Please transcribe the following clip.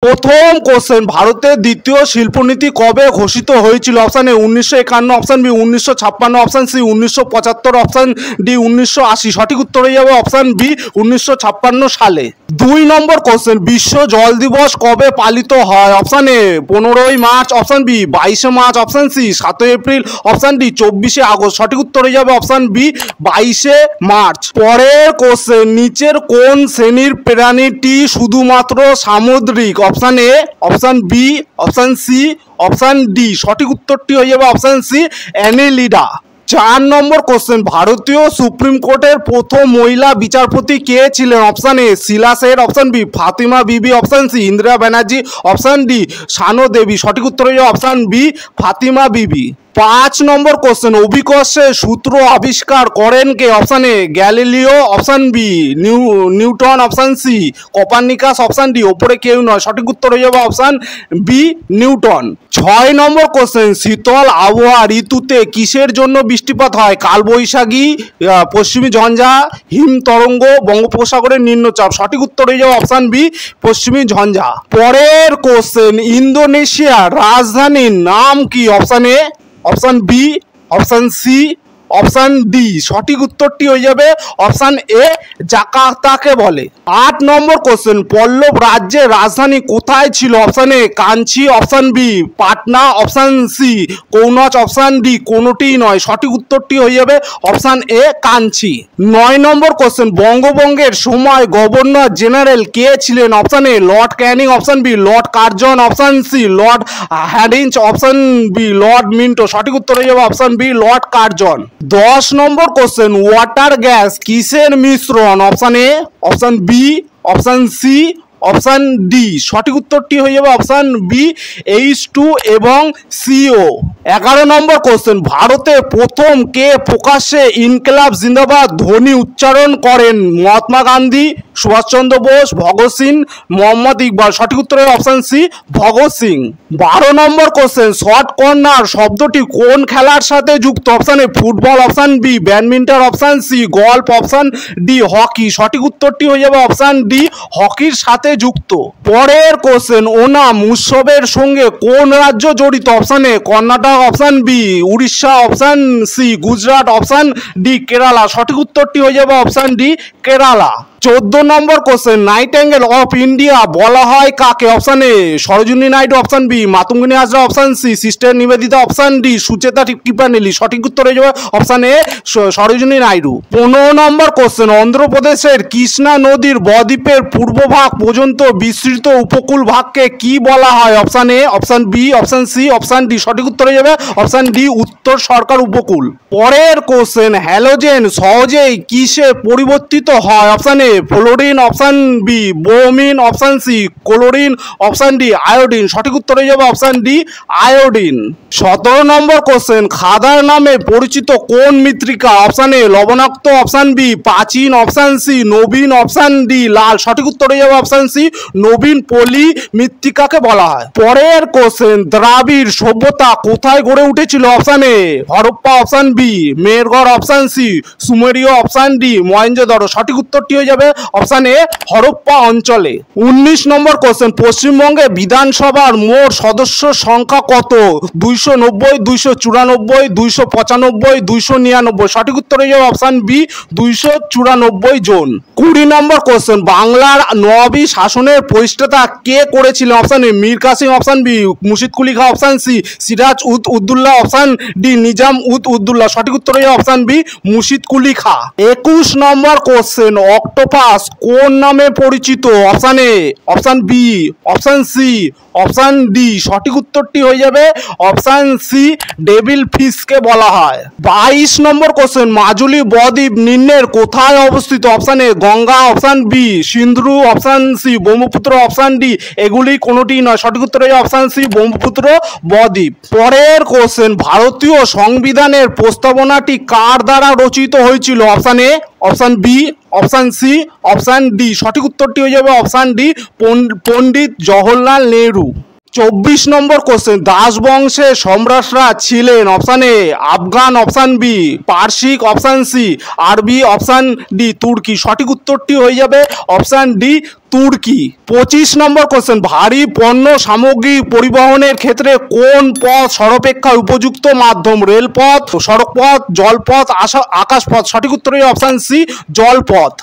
প্রথম কোশ্চেন, ভারতের দ্বিতীয় শিল্পনীতি কবে ঘোষিত হয়েছিল? Option A 1951, option B 1956, option C 1975, option D 1980। সঠিক উত্তর হয়ে যাবে অপশান বি 1956 সালে। 2 নম্বর কোশ্চেন, বিশ্ব জল দিবস কবে পালিত হয়? অপশান এ 15ই মার্চ, অপশান বি 22শে মার্চ, অপশান সি 7ই এপ্রিল, অপশান ডি 24শে আগস্ট। সঠিক উত্তর হয়ে যাবে অপশান বি 22শে মার্চ। পরের কোশ্চেন, নিচের কোন শ্রেণীর প্রাণীটি শুধুমাত্র সামুদ্রিক? Option A, option B, option C, option D. সঠিক উত্তরটি হয়ে যাবে অপশান সি, অ্যানেলিডা। 4 নম্বর কোশ্চেন, ভারতীয় সুপ্রিম কোর্টের প্রথম মহিলা বিচারপতি কে ছিলেন? Option A Sheila Sen, option B Fatima Bibi, option C Indira Banerjee, option D Sano Devi. সঠিক উত্তর হয়ে যাবে অপশান বি ফাতিমা বিবি। 5 নম্বর কোশ্চেন, অভিকর্ষের সূত্র আবিষ্কার করেন কে? Option A Galileo, option B Newton, option C Copernicus, option D ওপরে কেউ নয়। সঠিক উত্তর হয়ে যাবে অপশান বি নিউটন। 6 নম্বর কোশ্চেন, শীতল আবহাওয়া ঋতুতে কিসের জন্য বৃষ্টিপাত হয়? কালবৈশাখী, পশ্চিমী ঝঞ্ঝা, হিম তরঙ্গ, বঙ্গোপসাগরের নিম্নচাপ। সঠিক উত্তর হয়ে যাবে অপশান বি পশ্চিমী ঝঞ্ঝা। পরের কোশ্চেন, ইন্দোনেশিয়ার রাজধানীর নাম কি? Option A, option B, option C, option D. সঠিক উত্তরটি হয়ে যাবে অপশান এ জাকার্তাকে বলে। 8 নম্বর কোশ্চেন, পল্লব রাজ্যের রাজধানী কোথায় ছিল? Option A Kanchi, option B Patna, option C Kannauj, option D কোনোটিই নয়। সঠিক উত্তরটি হয়ে যাবে অপশান এ কাঞ্চি। 9 নম্বর কোশ্চেন, বঙ্গভঙ্গের সময় গভর্নর জেনারেল কে ছিলেন? Option A Lord Canning, option B Lord Curzon, option C Lord Hardinge, option B Lord Minto. সঠিক উত্তর হয়ে যাবে অপশান বি লর্ড কার্জন। 10 নম্বর কোশ্চেন, ওয়াটার গ্যাস কিসের মিশ্রণ? Option A, option B, option C, option D. সঠিক উত্তরটি হয়ে যাবে অপশান বি H2 এবং CO। 11 নম্বর কোশ্চেন, ভারতে প্রথম কে প্রকাশ্যে ইনকলাব জিন্দাবাদ ধ্বনি উচ্চারণ করেন? মহাত্মা গান্ধী, সুভাষচন্দ্র বোস, ভগৎ সিং, মোহাম্মদ ইকবাল। সঠিক উত্তর হবে option C Bhagat Singh. 12 number question, short corner শব্দটি কোন খেলার সাথে যুক্ত? Option A football, option B badminton, option C golf, option D hockey. সঠিক উত্তরটি হয়ে যাবে অপশান ডি হকির সাথে যুক্ত। পরের কোশ্চেন, ওনাম উৎসবের সঙ্গে কোন রাজ্য জড়িত? Option A Karnataka, option B Orissa, option C Gujarat, option D Kerala. সঠিক উত্তরটি হয়ে যাবে option D Kerala. 14 number question, nightingale of India বলা হয় কাকে? Option A Sarojini Naidu, option B Matangini Hazra, option C sister Nivedita, option D Sucheta Kripalani. সঠিক উত্তর হয়ে যাবে option A Sarojini Naidu. 15 number question, অন্ধ্রপ্রদেশের কৃষ্ণা নদীর বদ্বীপের পূর্ব ভাগ পর্যন্ত বিস্তৃত উপকূল ভাগকে কি বলা হয়? Option A, option B, option C, option D. সঠিক উত্তর হয়ে যাবে অপশান ডি উত্তর সরকার উপকূল। পরের কোশ্চেন, হ্যালোজেন সহজেই কিসে পরিবর্তিত হয়? Option A fluorine, option B bromine, option C chlorine, option D iodine. সঠিক উত্তর হয়ে যাবে option D iodine. 17 number question, খাদার নামে পরিচিত কোন মৃত্তিকা? অপশান এ লবণাক্ত, অপশান বি প্রাচীন, অপশান সি নবীন, অপশান ডি লাল। সঠিক উত্তর হয়ে যাবে অপশান সি নবীন পলি মৃত্তিকাকে বলা হয়। পরের কোশ্চেন, দ্রাবিড় সভ্যতা কোথায় গড়ে উঠেছিল? Option A Harappa, option B Mehrgarh, option C সুমেরীয়, অপশান ডি মহেঞ্জোদারো। সঠিক উত্তরটি হয়ে যাবে অপশান এ হরপ্পা অঞ্চলে। 19 নম্বর কোশ্চেন, পশ্চিমবঙ্গে বিধানসভার মোট সদস্য সংখ্যা কত? 290, 294, 295, 299। সঠিক উত্তর হয়ে যাবে অপশান বি 294 জন। 20 নম্বর কোশ্চেন, বাংলার নবাবী শাসনের প্রতিষ্ঠাতা কে করেছিলেন? Option A Mir Qasim, option B Murshid Quli Khan, option C Siraj ud Daulah, option D Nizam ud Daulah. সঠিক উত্তর হয়ে যাবে অপশান বি মুর্শিদ কুলি খাঁ। 21 নম্বর কোশ্চেন, অক্টোপাস কোন নামে পরিচিত? Option A, option B, option C, option D. সঠিক উত্তরটি হয়ে যাবে অপশান সি ডেভিল ফিশকে বলা হয়। 22 নম্বর কোশ্চেন, মাজুলি বদ্বীপ নিম্নের কোথায় অবস্থিত? Option A Ganga, option B Sindhu, option C Brahmaputra, option D এগুলি কোনোটি নয়। সঠিক উত্তর হয়ে যাবে অপশান সি ব্রহ্মপুত্র বদ্বীপ। পরের কোশ্চেন, ভারতীয় সংবিধানের প্রস্তাবনাটি কার দ্বারা রচিত হয়েছিল? Option A, option B, option C, option D. সঠিক উত্তরটি হয়ে যাবে option D Pandit Jawaharlal Nehru. 24 number question, দাস বংশের সম্রাটরা ছিলেন option A Afghan, option B পারসিক, অপশান সি আরবি, অপশান ডি তুর্কি। সঠিক উত্তরটি হয়ে যাবে অপশান ডি তুর্কি। 25 নম্বর কোশ্চেন, ভারী পণ্য সামগ্রী পরিবহনের ক্ষেত্রে কোন পথ সর্বাপেক্ষা উপযুক্ত মাধ্যম? রেলপথ, সড়কপথ, জলপথ, আকাশপথ। সঠিক উত্তর হয়ে অপশান সি জলপথ।